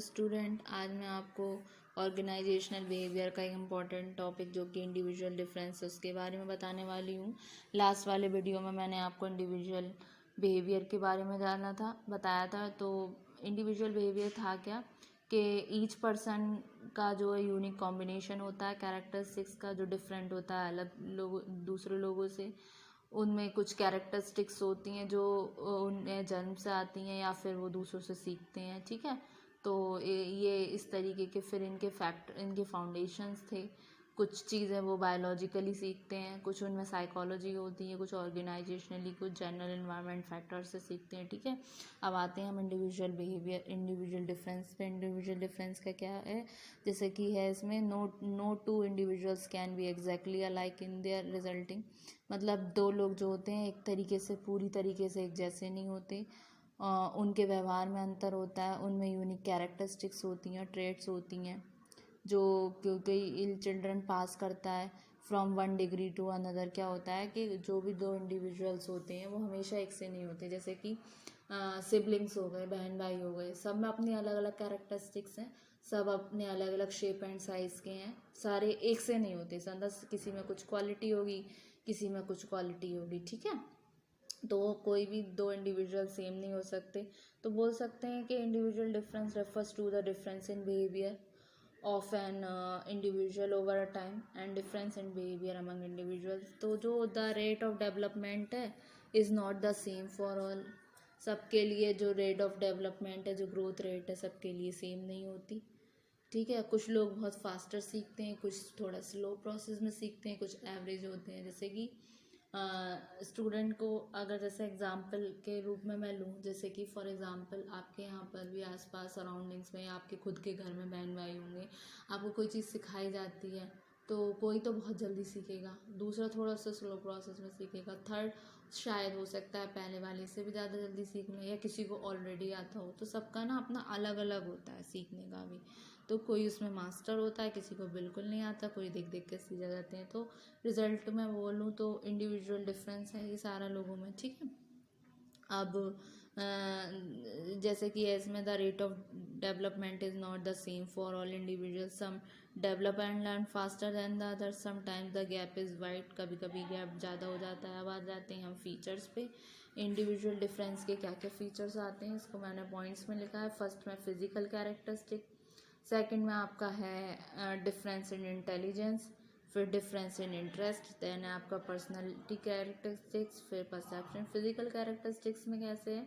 Student, आज मैं आपको ऑर्गेनाइजेशनल बिहेवियर का एक इम्पॉर्टेंट टॉपिक जो कि इंडिविजुअल डिफरेंस उसके बारे में बताने वाली हूँ। लास्ट वाले वीडियो में मैंने आपको इंडिविजुअल बिहेवियर के बारे में बताया था। तो इंडिविजुअल बिहेवियर था क्या कि ईच पर्सन का जो यूनिक कॉम्बिनेशन होता है कैरेक्टरिस्टिक्स का, जो डिफरेंट होता है अलग लोगों दूसरे लोगों से। उनमें कुछ कैरेक्टरिस्टिक्स होती हैं जो उन्हें जन्म से आती हैं या फिर वो दूसरों से सीखते हैं, ठीक है। तो ये इस तरीके के फिर इनके फाउंडेशंस थे। कुछ चीज़ें वो बायोलॉजिकली सीखते हैं, कुछ उनमें साइकोलॉजी होती है, कुछ ऑर्गेनाइजेशनली, कुछ जनरल इन्वायरमेंट फैक्टर से सीखते हैं, ठीक है। अब आते हैं हम इंडिविजुअल डिफरेंस पे। इंडिविजुअल डिफरेंस का क्या है, जैसे कि है इसमें no two individuals can be exactly alike in their resulting. मतलब दो लोग जो होते हैं एक तरीके से पूरी तरीके से एक जैसे नहीं होते। उनके व्यवहार में अंतर होता है, उनमें यूनिक कैरेक्टरिस्टिक्स होती हैं, ट्रेट्स होती हैं जो क्योंकि चिल्ड्रन पास करता है from one degree to another. क्या होता है कि जो भी दो इंडिविजुअल्स होते हैं वो हमेशा एक से नहीं होते। जैसे कि सिबलिंग्स हो गए, बहन भाई हो गए, सब में अपनी अलग अलग कैरेक्टरिस्टिक्स हैं, सब अपने अलग अलग शेप एंड साइज़ के हैं, सारे एक से नहीं होते। समझ, किसी में कुछ क्वालिटी होगी, किसी में कुछ क्वालिटी होगी, ठीक है। तो कोई भी दो इंडिविजुअल सेम नहीं हो सकते। तो बोल सकते हैं कि individual difference refers to the difference in behaviour of an individual over a time and difference in behaviour among individuals. तो जो द रेट ऑफ डेवलपमेंट है is not the same for all. सबके लिए जो रेट ऑफ डेवलपमेंट है, जो growth rate है, सबके लिए सेम नहीं होती, ठीक है। कुछ लोग बहुत फास्टर सीखते हैं, कुछ थोड़ा स्लो प्रोसेस में सीखते हैं, कुछ एवरेज होते हैं। जैसे कि स्टूडेंट को अगर जैसे एग्जांपल के रूप में मैं लूँ, जैसे कि फॉर एग्जांपल आपके यहाँ पर भी आसपास सराउंडिंग्स में या आपके खुद के घर में बहन भाई होंगे, आपको कोई चीज़ सिखाई जाती है तो कोई तो बहुत जल्दी सीखेगा, दूसरा थोड़ा सा स्लो प्रोसेस में सीखेगा, थर्ड शायद हो सकता है पहले वाले से भी ज़्यादा जल्दी सीख ले, या किसी को ऑलरेडी आता हो। तो सबका ना अपना अलग अलग होता है सीखने का भी। तो कोई उसमें मास्टर होता है, किसी को बिल्कुल नहीं आता, कोई देख देख के सीख जाते हैं। तो रिजल्ट में बोलूँ तो इंडिविजुअल डिफरेंस है ये सारा लोगों में, ठीक है। अब जैसे कि इसमें the rate of development is not the same for all individuals. Some develop and learn faster than the other, sometimes the gap is wide, कभी कभी गैप ज़्यादा हो जाता है। अब आ जाते हैं हम फीचर्स पे। इंडिविजुअल डिफरेंस के क्या क्या फीचर्स आते हैं, इसको मैंने पॉइंट्स में लिखा है। फर्स्ट में फिजिकल कैरेक्टरिस्टिक, सेकंड में आपका है डिफरेंस इन इंटेलिजेंस, फिर डिफरेंस इन इंटरेस्ट, देन है आपका पर्सनालिटी कैरेक्टरिस्टिक्स, फिर परसेप्शन। फिजिकल कैरेक्टरिस्टिक्स में कैसे है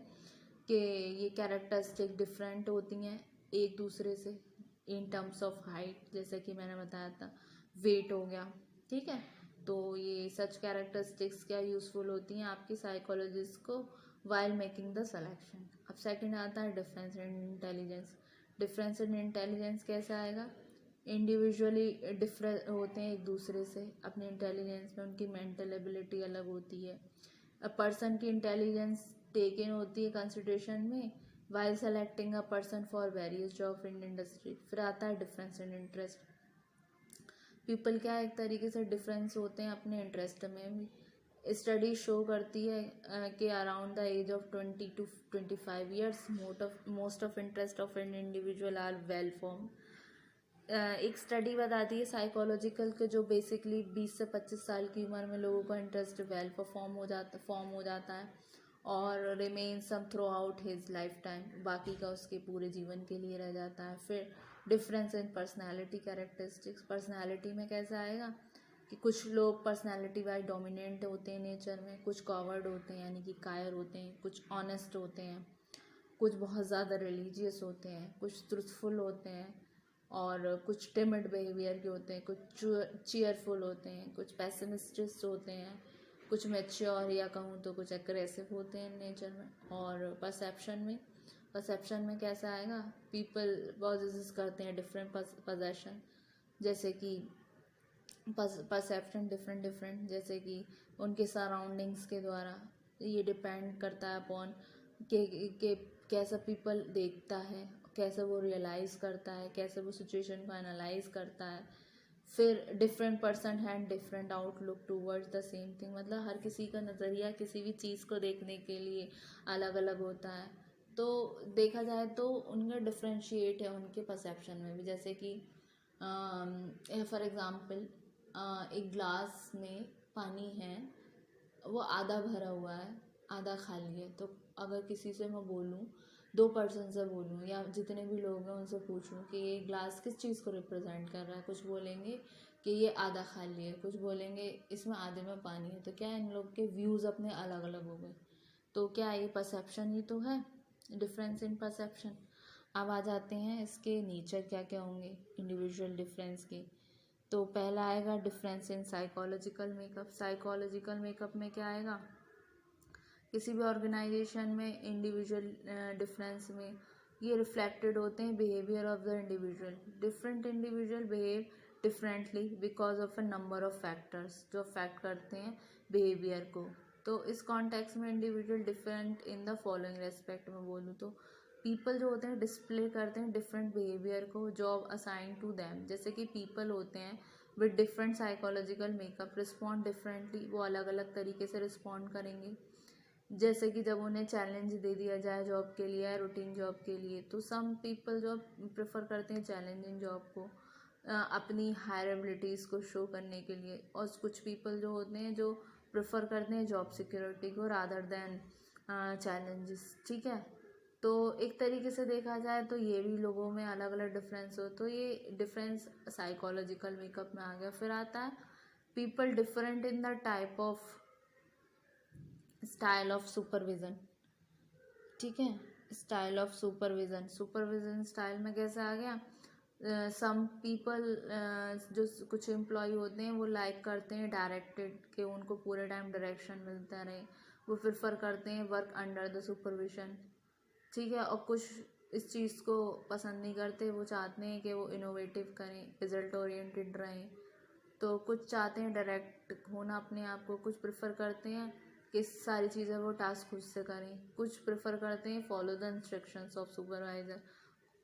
कि ये कैरेक्टरिस्टिक डिफरेंट होती हैं एक दूसरे से इन टर्म्स ऑफ हाइट, जैसे कि मैंने बताया था वेट हो गया, ठीक है। तो ये सच कैरेक्टरिस्टिक्स क्या यूज़फुल होती हैं आपकी साइकोलॉजिस्ट को वाइल मेकिंग द सिलेक्शन। अब सेकंड आता है difference in intelligence. Difference in intelligence कैसे आएगा, इंडिविजुअली डिफरेंट होते हैं एक दूसरे से अपने इंटेलिजेंस में, उनकी मेंटल एबिलिटी अलग होती है। अ पर्सन की इंटेलिजेंस टेकन होती है कंसिडरेशन में while selecting a person for various job in industry. फिर आता है डिफरेंस इन इंटरेस्ट। पीपल क्या एक तरीके से डिफरेंस होते हैं अपने इंटरेस्ट में भी। स्टडी शो करती है कि around the age of 20 to 25 years most of interest of an individual are well form. एक स्टडी बताती है साइकोलॉजिकल के जो बेसिकली 20 से 25 साल की उम्र में लोगों का इंटरेस्ट वेल फॉर्म हो जाता है और remains throughout his lifetime, बाकी का उसके पूरे जीवन के लिए रह जाता है। फिर difference in personality characteristics. Personality में कैसा आएगा कि कुछ लोग पर्सनालिटी वाइज डोमिनेंट होते हैं नेचर में, कुछ कॉवर्ड होते हैं यानी कि कायर होते हैं, कुछ ऑनेस्ट होते हैं, कुछ बहुत ज़्यादा रिलीजियस होते हैं, कुछ ट्रूथफुल होते हैं और कुछ टिमिड बिहेवियर के होते हैं, कुछ चीयरफुल होते हैं, कुछ पेसिमिस्टिस्ट होते हैं, कुछ मैच्योर या कहूँ तो कुछ एग्रेसिव होते हैं नेचर में। और परसेप्शन में कैसा आएगा, पीपल पॉजेस करते हैं डिफरेंट पोजेशन, जैसे कि परसेप्शन डिफरेंट जैसे कि उनके सराउंडिंग्स के द्वारा। ये डिपेंड करता है अपॉन के कैसा पीपल देखता है, कैसे वो रियलाइज़ करता है, कैसे वो सिचुएशन को एनालाइज करता है। फिर different person have different outlook towards the same thing. मतलब हर किसी का नज़रिया किसी भी चीज़ को देखने के लिए अलग अलग होता है। तो देखा जाए तो उनका डिफ्रेंशिएट है उनके परसेप्शन में भी, जैसे कि फॉर एग्ज़ाम्पल एक ग्लास में पानी है, वो आधा भरा हुआ है आधा खाली है। तो अगर किसी से मैं बोलूँ, 2 पर्सन से बोलूँ या जितने भी लोग हैं उनसे पूछूँ कि ये ग्लास किस चीज़ को रिप्रेजेंट कर रहा है, कुछ बोलेंगे कि ये आधा खाली है, कुछ बोलेंगे इसमें आधे में पानी है। तो क्या इन लोग के व्यूज़ अपने अलग अलग हो गए। तो क्या ये परसेप्शन ही तो है, डिफरेंस इन परसेप्शन। अब आ जाते हैं इसके नेचर क्या क्या होंगे इंडिविजुअल डिफरेंस के। तो पहला आएगा difference in psychological makeup. Psychological makeup में क्या आएगा, किसी भी ऑर्गेनाइजेशन में इंडिविजुअल डिफरेंस में ये रिफ्लेक्टेड होते हैं behaviour of the individual. Different individual behave differently because of a number of factors जो अफेक्ट करते हैं बिहेवियर को। तो इस कॉन्टेक्स्ट में individual different in the following respect में बोलूँ तो पीपल जो होते हैं डिस्प्ले करते हैं डिफरेंट बिहेवियर को जॉब असाइन टू दैम। जैसे कि पीपल होते हैं with different psychological makeup respond differently, वो अलग अलग तरीके से रिस्पॉन्ड करेंगे। जैसे कि जब उन्हें चैलेंज दे दिया जाए जॉब के लिए या रूटीन जॉब के लिए, तो सम पीपल जो प्रेफर करते हैं चैलेंजिंग जॉब को अपनी हायर एबिलिटीज़ को शो करने के लिए, और कुछ पीपल जो होते हैं जो प्रेफर करते हैं जॉब सिक्योरिटी को रादर देन चैलेंजेस। ठीक है, तो एक तरीके से देखा जाए तो ये भी लोगों में अलग अलग डिफरेंस हो, तो ये डिफरेंस साइकोलॉजिकल मेकअप में आ गया। फिर आता है people different in the type of style of supervision. ठीक है, style of supervision, supervision style में कैसे आ गया, सम पीपल जो कुछ एम्प्लॉय होते हैं वो लाइक करते हैं डायरेक्टेड कि उनको पूरे टाइम डायरेक्शन मिलता रहे, वो प्रेफर करते हैं वर्क अंडर द सुपरविजन। ठीक है, और कुछ इस चीज़ को पसंद नहीं करते, वो चाहते हैं कि वो इनोवेटिव करें, रिजल्ट ओरिएंटेड रहें। तो कुछ चाहते हैं डायरेक्ट होना अपने आप को, कुछ प्रेफर करते हैं कि सारी चीज़ें वो टास्क खुद से करें, कुछ प्रेफर करते हैं follow the instructions of supervisor,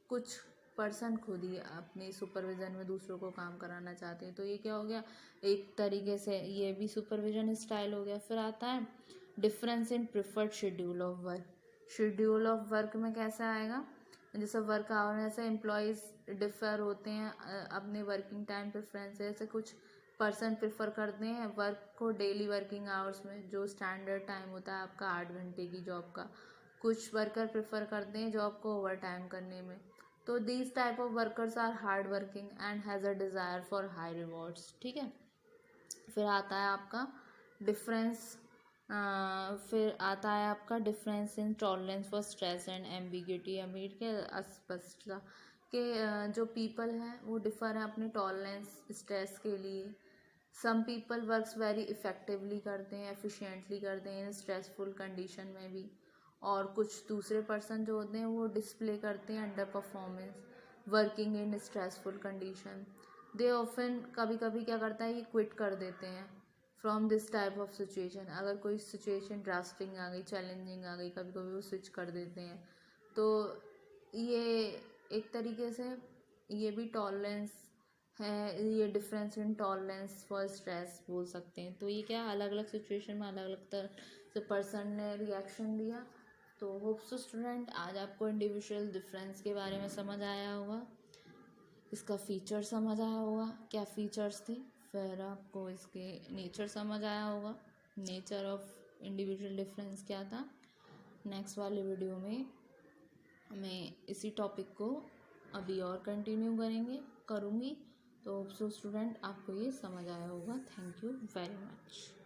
कुछ पर्सन खुद ही अपने सुपरविज़न में दूसरों को काम कराना चाहते हैं। तो ये क्या हो गया, एक तरीके से ये भी सुपरविजन स्टाइल हो गया। फिर आता है difference in preferred schedule of work. Schedule of work में कैसा आएगा, जैसे वर्क आवर से एम्प्लॉयज़ डिफ़र होते हैं अपने वर्किंग टाइम प्रेफरेंस। जैसे कुछ पर्सन प्रेफर करते हैं वर्क को डेली वर्किंग आवर्स में, जो स्टैंडर्ड टाइम होता है आपका 8 घंटे की जॉब का। कुछ वर्कर प्रेफर करते हैं जॉब को ओवर टाइम करने में। तो these type of workers are hard working and has a desire for high rewards. ठीक है, फिर आता है आपका डिफरेंस फिर आता है आपका difference in tolerance for stress and ambiguity. अमीर के अस्पष्टता के जो पीपल हैं वो डिफ़र हैं अपनी टॉलरेंस स्ट्रेस के लिए। Some people works very effectively करते हैं, एफिशिएंटली करते हैं इन स्ट्रेसफुल कंडीशन में भी। और कुछ दूसरे पर्सन जो होते हैं वो डिस्प्ले करते हैं under performance working in stressful condition. They often कभी कभी क्या करता है, ये क्विट कर देते हैं from this type of situation. अगर कोई सिचुएशन ड्रास्टिंग आ गई, चैलेंजिंग आ गई, कभी कभी वो स्विच कर देते हैं। तो ये एक तरीके से ये भी टॉलरेंस है, ये difference in tolerance for stress बोल सकते हैं। तो ये क्या अलग अलग सिचुएशन में अलग अलग तरह से पर्सन ने रिएक्शन दिया। तो होप सो स्टूडेंट आज आपको इंडिविजुअल डिफरेंस के बारे में समझ आया होगा, इसका फीचर समझ आया होगा क्या फ़ीचर्स थे, फिर आपको इसके नेचर समझ आया होगा, नेचर ऑफ इंडिविजुअल डिफरेंस क्या था। नेक्स्ट वाले वीडियो में मैं इसी टॉपिक को अभी और कंटिन्यू करूँगी। तो होप सो स्टूडेंट आपको ये समझ आया होगा। Thank you very much.